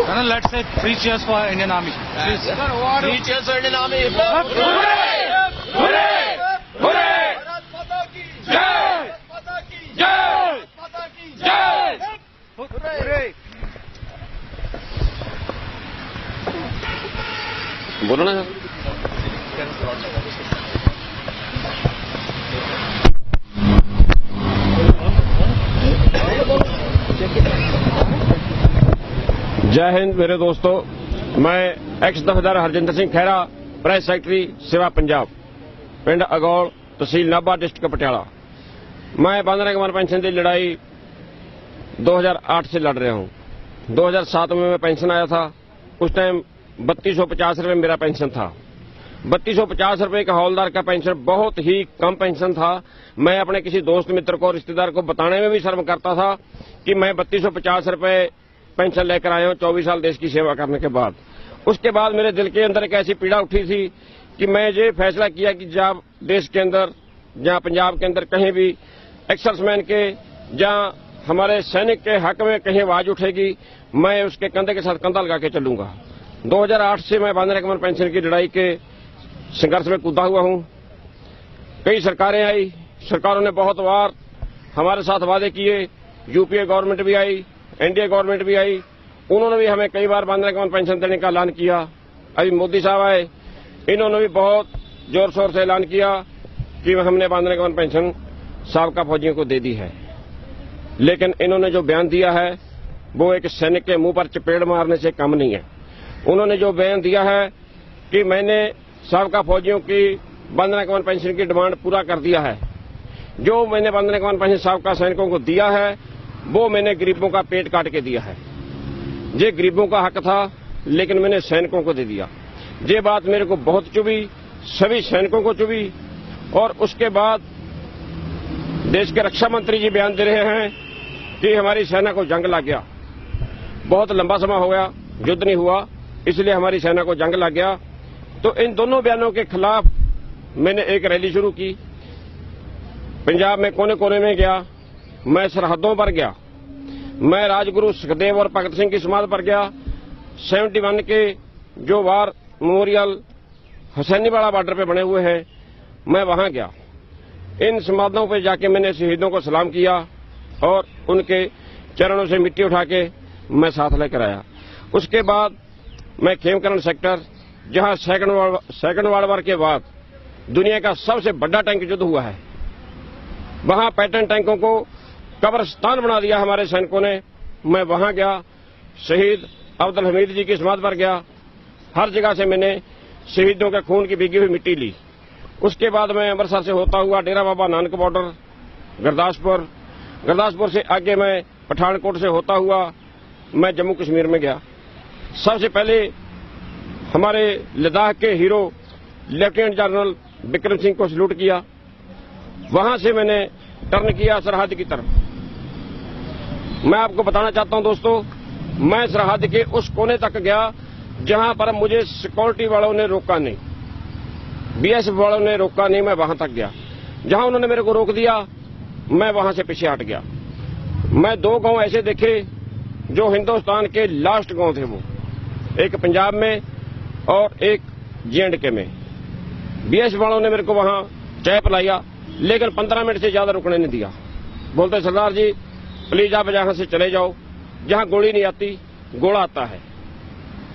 Colonel, let's say 3 cheers for Indian Army. Please. 3 cheers for Indian Army. Hooray! Hooray! Hooray! Bharat माता की जय! माता की जय! माता की जय! हूरे। बोलो ना। जय हिंद मेरे दोस्तों, मैं एक्स दफेदार हरजिंदर सिंह खैरा, प्रेस सेक्रेटरी सेवा पंजाब, पिंड अगौल, तहसील नाभा, डिस्ट्रिक्ट पटियाला। मैं 15 अगस्त पेंशन की लड़ाई 2008 से लड़ रहा हूं। 2007 में मैं पेंशन आया था। उस टाइम 3250 रुपये मेरा पेंशन था। 3250 रुपये का हौलदार का पेंशन बहुत ही कम पेंशन था। मैं अपने किसी दोस्त मित्र को, रिश्तेदार को बताने में भी शर्म करता था कि मैं 3250 रुपये पेंशन लेकर आया हूं 24 साल देश की सेवा करने के बाद। उसके बाद मेरे दिल के अंदर एक ऐसी पीड़ा उठी थी कि मैं ये फैसला किया कि जब देश के अंदर, जहां पंजाब के अंदर कहीं भी एक्सर्समैन के, जहां हमारे सैनिक के हक में कहीं आवाज उठेगी, मैं उसके कंधे के साथ कंधा लगा के चलूंगा। 2008 से मैं 15 अगस्त पेंशन की लड़ाई के संघर्ष में कूदा हुआ हूं। कई सरकारें आई, सरकारों ने बहुत बार हमारे साथ वादे किए। यूपीए गवर्नमेंट भी आई, एनडीए गवर्नमेंट भी आई, उन्होंने भी हमें कई बार 15 अगस्त पेंशन देने का ऐलान किया। अभी मोदी साहब आए, इन्होंने भी बहुत जोर शोर से ऐलान किया कि हमने 15 अगस्त पेंशन साबका फौजियों को दे दी है। लेकिन इन्होंने जो बयान दिया है वो एक सैनिक के मुंह पर चपेड़ मारने से कम नहीं है। उन्होंने जो बयान दिया है कि मैंने साबका फौजियों की 15 अगस्त पेंशन की डिमांड पूरा कर दिया है। जो मैंने 15 अगस्त पेंशन साबका सैनिकों को दिया है वो मैंने गरीबों का पेट काट के दिया है। ये गरीबों का हक था, लेकिन मैंने सैनिकों को दे दिया। ये बात मेरे को बहुत चुभी, सभी सैनिकों को चुभी। और उसके बाद देश के रक्षा मंत्री जी बयान दे रहे हैं कि हमारी सेना को जंग लग गया। बहुत लंबा समय हो गया, युद्ध नहीं हुआ, इसलिए हमारी सेना को जंग लग गया। तो इन दोनों बयानों के खिलाफ मैंने एक रैली शुरू की। पंजाब में कोने कोने में गया, मैं सरहदों पर गया, मैं राजगुरु सुखदेव और भगत सिंह की समाधि पर गया। 71 के जो वार मेमोरियल हुसैनीवाला बॉर्डर पे बने हुए हैं, मैं वहां गया। इन समाधियों पे जाके मैंने शहीदों को सलाम किया और उनके चरणों से मिट्टी उठा के मैं साथ लेकर आया। उसके बाद मैं खेमकरण सेक्टर, जहां सेकंड वर्ल्ड वॉर के बाद दुनिया का सबसे बड़ा टैंक युद्ध हुआ है, वहां पैटर्न टैंकों को कब्रिस्तान बना दिया हमारे सैनिकों ने। मैं वहां गया, शहीद अब्दुल हमीद जी की समाधि पर गया। हर जगह से मैंने शहीदों के खून की भीगी हुई मिट्टी ली। उसके बाद मैं अमृतसर से होता हुआ डेरा बाबा नानक बॉर्डर, गुरदासपुर से आगे मैं पठानकोट से होता हुआ मैं जम्मू कश्मीर में गया। सबसे पहले हमारे लद्दाख के hero lieutenant general Vikram Singh को सल्यूट किया। वहां से मैंने टर्न किया सरहद की तरफ। मैं आपको बताना चाहता हूं दोस्तों, मैं सरहद के उस कोने तक गया जहां पर मुझे सिक्योरिटी वालों ने रोका नहीं, बीएसएफ वालों ने रोका नहीं। मैं वहां तक गया जहां उन्होंने मेरे को रोक दिया, मैं वहां से पीछे हट गया। मैं 2 गांव ऐसे देखे जो हिंदुस्तान के लास्ट गांव थे, वो एक पंजाब में और एक J&K में। बीएसएफ वालों ने मेरे को वहां चाय पिलाया, लेकिन 15 मिनट से ज्यादा रुकने नहीं दिया। बोलते सरदार जी प्लीज आप यहां से चले जाओ, जहां गोली नहीं आती गोला आता है।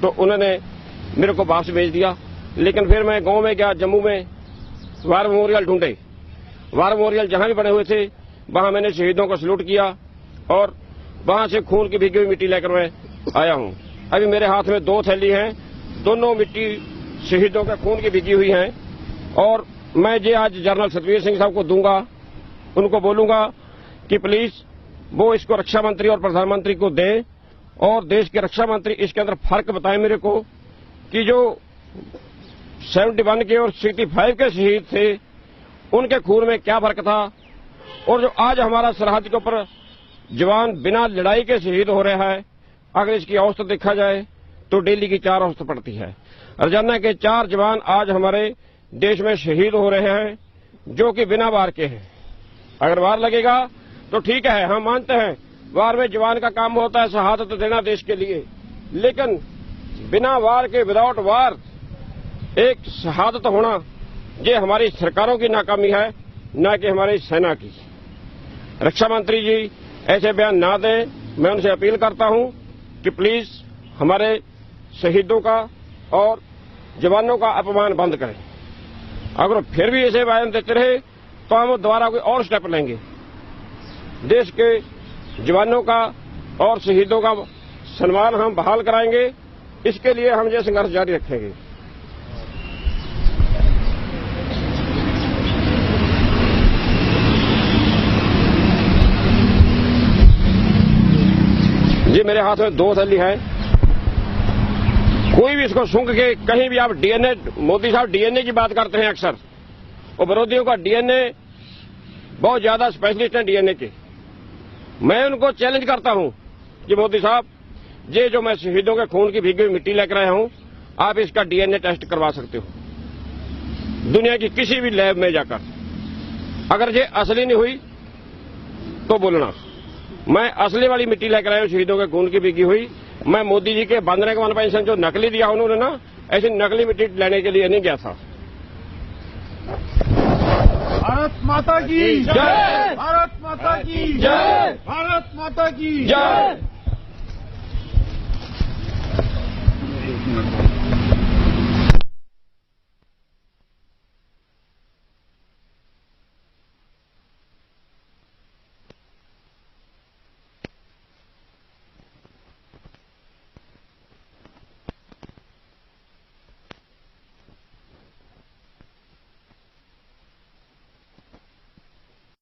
तो उन्होंने मेरे को वापस भेज दिया। लेकिन फिर मैं गांव में गया, जम्मू में वार मेमोरियल ढूंढे। वार मेमोरियल जहां भी बने हुए थे वहां मैंने शहीदों को सल्यूट किया और वहां से खून की भीगी हुई मिट्टी लेकर मैं आया हूं। अभी मेरे हाथ में 2 थैली हैं, दोनों मिट्टी शहीदों के खून की भीगी हुई हैं। और मैं ये आज जनरल सतवीर सिंह साहब को दूंगा, उनको बोलूंगा कि प्लीज वो इसको रक्षा मंत्री और प्रधानमंत्री को दें और देश के रक्षा मंत्री इसके अंदर फर्क बताएं मेरे को कि जो 71 के और 65 के शहीद थे उनके खून में क्या फर्क था, और जो आज हमारा सरहद के ऊपर जवान बिना लड़ाई के शहीद हो रहा है, अगर इसकी औसत देखा जाए तो डेली की 4 औसत पड़ती है। रोजाना के 4 जवान आज हमारे देश में शहीद हो रहे हैं जो कि बिना वार के हैं। अगर वार लगेगा तो ठीक है, हम मानते हैं वार में जवान का काम होता है शहादत देना देश के लिए, लेकिन बिना वार के, विदाउट वार एक शहादत होना, ये हमारी सरकारों की नाकामी है, न कि हमारी सेना की। रक्षा मंत्री जी ऐसे बयान ना दें। मैं उनसे अपील करता हूं कि प्लीज हमारे शहीदों का और जवानों का अपमान बंद करें। अगर फिर भी ऐसे बयान देते रहे तो हम दोबारा कोई और स्टेप लेंगे। देश के जवानों का और शहीदों का सम्मान हम बहाल कराएंगे। इसके लिए हम ये संघर्ष जारी रखेंगे। जी मेरे हाथ में 2 थैली है। कोई भी इसको सूंघ के कहीं भी आप डीएनए, मोदी साहब डीएनए की बात करते हैं अक्सर, और विरोधियों का डीएनए बहुत ज्यादा स्पेशलिस्ट हैं डीएनए के। मैं उनको चैलेंज करता हूं कि मोदी साहब, ये जो मैं शहीदों के खून की भीगी हुई मिट्टी लेकर आया हूं, आप इसका डीएनए टेस्ट करवा सकते हो दुनिया की किसी भी लैब में जाकर। अगर ये असली नहीं हुई तो बोलना। मैं असली वाली मिट्टी लेकर आया हूं शहीदों के खून की भीगी हुई। मैं मोदी जी के बांधने का वन पेंशन जो नकली दिया उन्होंने ना, ऐसी नकली मिट्टी लेने के लिए नहीं गया था। भारत माता की जय, भारत माता की जय, भारत माता की जय।